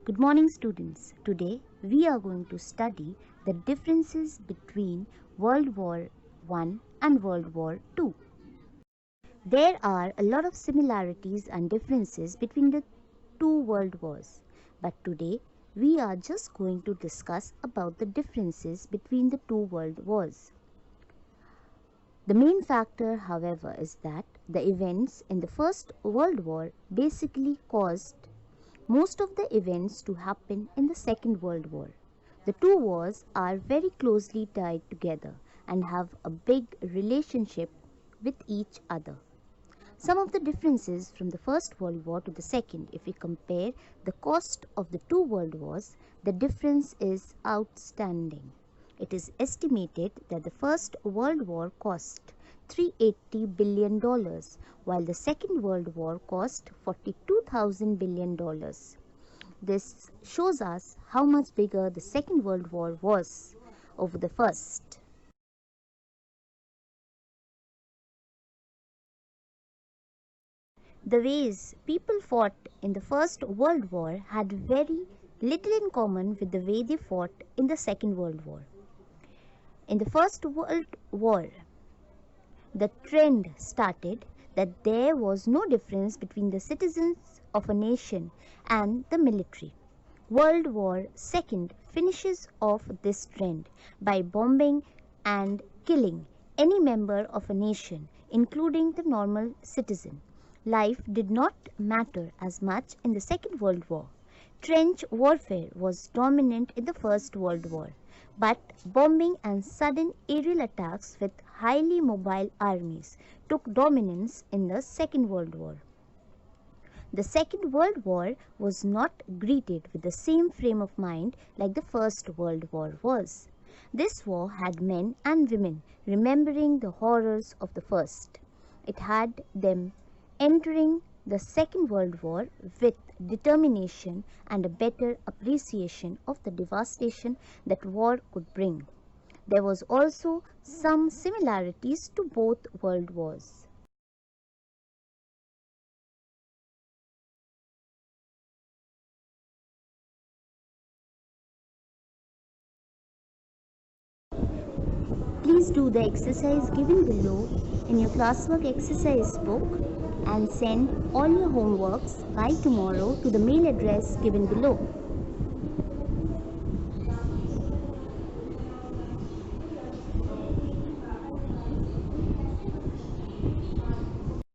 Good morning, students. Today we are going to study the differences between World War I and World War II. There are a lot of similarities and differences between the two world wars, but today we are just going to discuss about the differences between the two world wars. The main factor, however, is that the events in the First World War basically caused most of the events to happen in the Second World War. The two wars are very closely tied together and have a big relationship with each other. Some of the differences from the First World War to the Second, if we compare the cost of the two world wars, the difference is outstanding. It is estimated that the First World War cost $380 billion, while the Second World War cost $42,000 billion. This shows us how much bigger the Second World War was over the First. The ways people fought in the First World War had very little in common with the way they fought in the Second World War. In the First World War, the trend started that there was no difference between the citizens of a nation and the military. World War II finishes off this trend by bombing and killing any member of a nation, including the normal citizen. Life did not matter as much in the Second World War. Trench warfare was dominant in the First World War, but bombing and sudden aerial attacks with highly mobile armies took dominance in the Second World War. The Second World War was not greeted with the same frame of mind like the First World War was. This war had men and women remembering the horrors of the First. It had them entering the Second World War with determination and a better appreciation of the devastation that war could bring. There was also some similarities to both world wars. Please do the exercise given below in your classwork exercise book and send all your homeworks by tomorrow to the mail address given below.